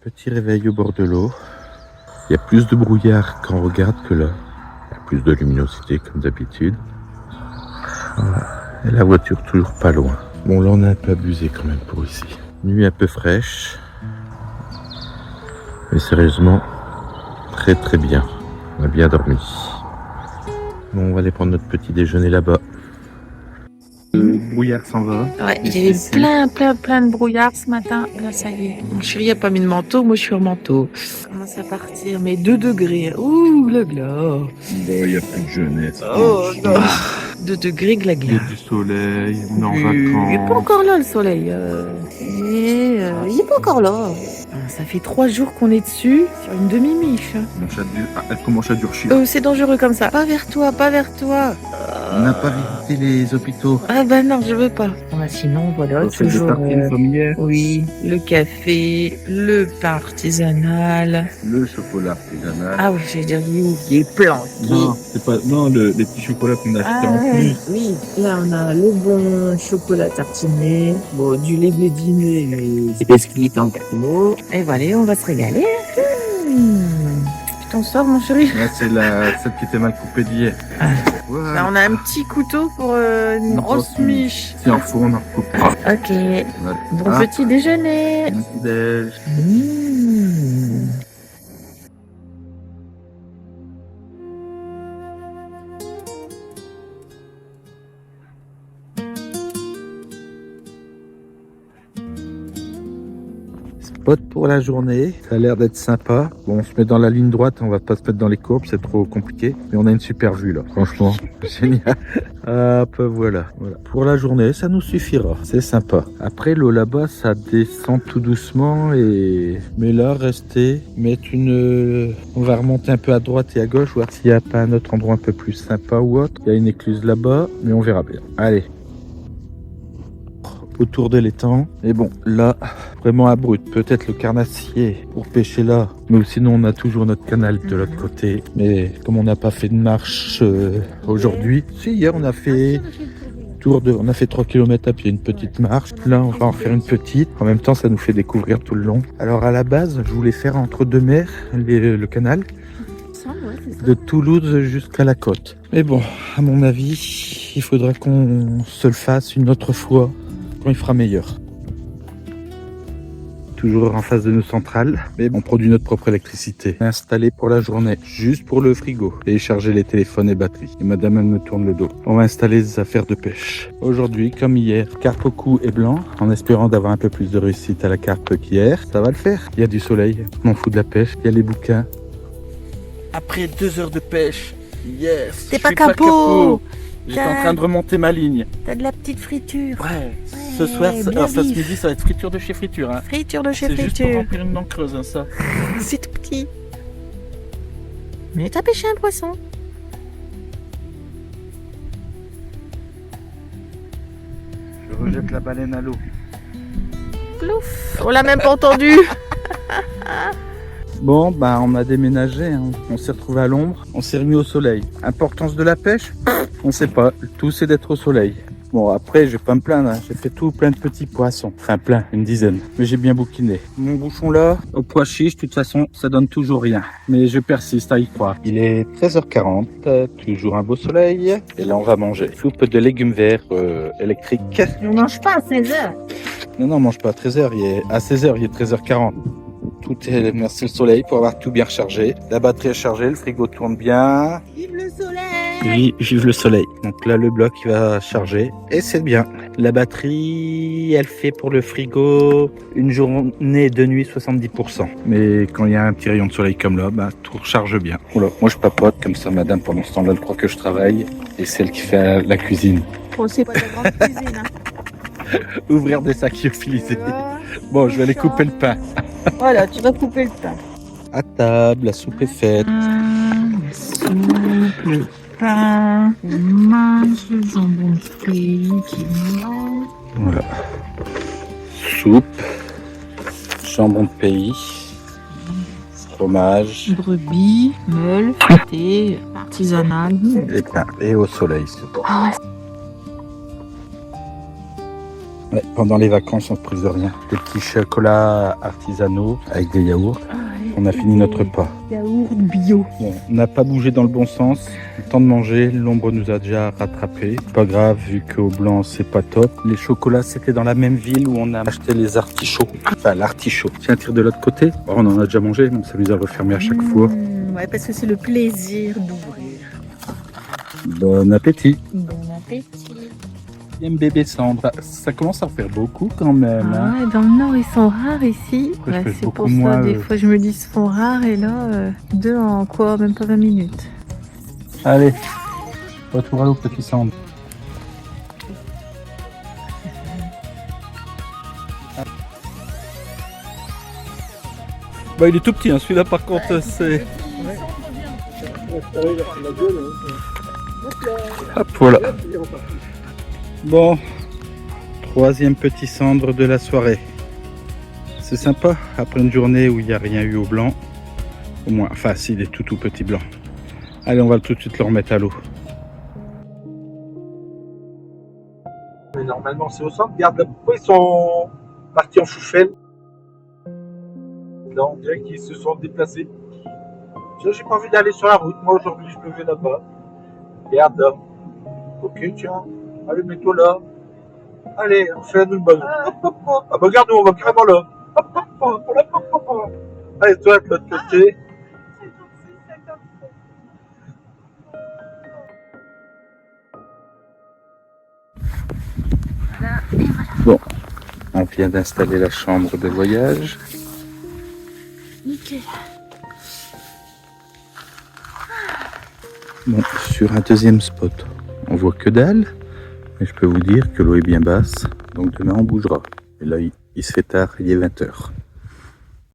Petit réveil au bord de l'eau. Il y a plus de brouillard quand on regarde que là. Il y a plus de luminosité comme d'habitude. Voilà. Et la voiture toujours pas loin. Bon là on a un peu abusé quand même pour ici. Nuit un peu fraîche. Mais sérieusement, très très bien. On a bien dormi. Bon, on va aller prendre notre petit déjeuner là-bas. Le brouillard s'en va. Ouais, il y avait plein de brouillard ce matin. Là, ça y est. Mon chéri n'a pas mis de manteau, moi je suis en manteau. Ça commence à partir, mais 2 degrés. Ouh, le glas. Bon, il n'y a plus de jeunesse. Oh, non. 2 degrés, Il y a glas. du soleil, on est en Il n'est pas vacances. encore là, le soleil. Il n'est pas encore là. Ça fait 3 jours qu'on est dessus, sur une demi-miche. Elle commence à durcir. C'est dangereux comme ça. Pas vers toi, pas vers toi. On n'a pas visité les hôpitaux. Ah bah non, je veux pas. Sinon, voilà, toujours... comme hier. Oui, le café, le pain artisanal. Le chocolat artisanal. Ah oui, j'ai déjà oublié, planqué. Non, c'est pas. Non, les petits chocolats qu'on a achetés en ouais, plus. oui. Là, on a le bon chocolat tartiné, bon, du lait blédiné, mais c'est biscuit en gâteau. Et voilà, on va se régaler. Tu t'en sors, mon chéri? Là, c'est celle qui était mal coupée d'hier. Ah. Voilà. Là, on a un petit couteau pour une grosse miche. Si on fout, on en recoupera. Ok. Voilà. Bon petit déjeuner. Bon petit déj. Spot pour la journée, ça a l'air d'être sympa. Bon, on se met dans la ligne droite, on va pas se mettre dans les courbes, c'est trop compliqué. Mais on a une super vue là, franchement, génial. Hop, voilà. Pour la journée, ça nous suffira, c'est sympa. Après, l'eau là-bas, ça descend tout doucement mais là, restez, on va remonter un peu à droite et à gauche, voir s'il n'y a pas un autre endroit un peu plus sympa ou autre. Il y a une écluse là-bas, mais on verra bien. Allez. Autour de l'étang. Et bon, là, vraiment abrupt. Peut-être le carnassier pour pêcher là. Mais sinon, on a toujours notre canal de l'autre côté. Mais comme on n'a pas fait de marche aujourd'hui. Si, hier, on a fait on a fait 3 km à pied, une petite marche. Là, on va en faire une petite. En même temps, ça nous fait découvrir tout le long. Alors, à la base, je voulais faire entre deux mers, le canal. De Toulouse jusqu'à la côte. Mais bon, à mon avis, il faudra qu'on se le fasse une autre fois. Il fera meilleur. Toujours en face de nos centrales, mais on produit notre propre électricité. Installé pour la journée, juste pour le frigo. Et charger les téléphones et batteries. Et madame, elle me tourne le dos. On va installer des affaires de pêche. Aujourd'hui, comme hier, carpe au cou et blanc, en espérant d'avoir un peu plus de réussite à la carpe qu'hier. Ça va le faire. Il y a du soleil, je m'en fous de la pêche. Il y a les bouquins. Après 2 heures de pêche, yes. T'es pas capot. J'étais en train de remonter ma ligne. T'as de la petite friture. Ouais. Ce soir, ce midi, ça va être friture de chez friture. Hein. Friture de chez friture. C'est juste pour friture. remplir une dent creuse, hein, ça. C'est tout petit. Mais t'as pêché un poisson. Je rejette la baleine à l'eau. Plouf. On l'a même pas entendu. Bon, bah on a déménagé, hein. On s'est retrouvé à l'ombre, on s'est remis au soleil. Importance de la pêche? On sait pas, tout c'est d'être au soleil. Bon, après, je vais pas me plaindre, hein. J'ai fait tout plein de petits poissons. Enfin, plein, une dizaine. Mais j'ai bien bouquiné. Mon bouchon là, au pois chiche, de toute façon, ça donne toujours rien. Mais je persiste à y croire. Il est 13h40, toujours un beau soleil. Et là, on va manger. Soupe de légumes verts électriques. On mange pas à 16h. Non, on mange pas à 13h. À 16h, il est 13h40. Tout est, merci le soleil pour avoir tout bien rechargé. La batterie est chargée, le frigo tourne bien. Vive le soleil! Oui, vive le soleil. Donc là, le bloc il va charger et c'est bien. La batterie, elle fait pour le frigo une journée de nuit 70%. Mais quand il y a un petit rayon de soleil comme là, bah, tout recharge bien. Voilà, moi je papote comme ça, madame, pendant ce temps-là, elle croit que je travaille et c'est elle qui fait la cuisine. Oh, c'est pas la grande cuisine, hein. Ouvrir des sacs lyophilisés. Bon, je vais aller couper le pain. Voilà, tu vas couper le pain. À table, la soupe est faite. La soupe, le pain, on mange le jambon de pays qui mange. Voilà. Soupe, jambon de pays, fromage. Brebis, meule, fruité, artisanal. Et pain. Et au soleil surtout. Ah Ouais, pendant les vacances, on se prive de rien. Des petits chocolats artisanaux avec des yaourts. On a fini notre repas. Yaourt bio. Bon, on n'a pas bougé dans le bon sens. Le temps de manger, l'ombre nous a déjà rattrapés. Pas grave, vu qu'au blanc, c'est pas top. Les chocolats, c'était dans la même ville où on a acheté les artichauts. Enfin, l'artichaut. Tiens, tire de l'autre côté. Bon, on en a déjà mangé, donc ça nous a refermé à chaque fois. Ouais, parce que c'est le plaisir d'ouvrir. Bon appétit. Bon appétit. Bien bébé Sandra. Ça commence à en faire beaucoup quand même. Ah Hein. ouais, dans le Nord, ils sont rares ici. Après, je Ouais, fais c'est beaucoup pour moins, ça, des fois, je me dis, ils se font rares. Et là, deux en quoi? Même pas 20 minutes. Allez, retour à l'eau, petit Sandra. Bah, il est tout petit, hein. Celui-là par contre, c'est... Hop, voilà. Bon, troisième petit cendre de la soirée. C'est sympa, après une journée où il n'y a rien eu au blanc. Au moins, enfin, s'il est tout petit blanc. Allez, on va tout de suite le remettre à l'eau. Mais normalement, c'est au centre. Regarde, pourquoi ils sont partis en foufelle? Là, on dirait qu'ils se sont déplacés. J'ai pas envie d'aller sur la route. Moi, aujourd'hui, je me vais là-bas. Regarde là. Ok, tiens. Allez, mets-toi là. Allez, on fait une bonne. Hop, hop, hop. Ah bah regarde, on va carrément là. Hop, hop, hop, hop, hop, hop, hop. Allez, toi, de l'autre côté. Bon, on vient d'installer la chambre de voyage. Nickel. Bon, sur un deuxième spot, on voit que dalle. Mais je peux vous dire que l'eau est bien basse. Donc demain, on bougera. Et là, il se fait tard, il est 20h.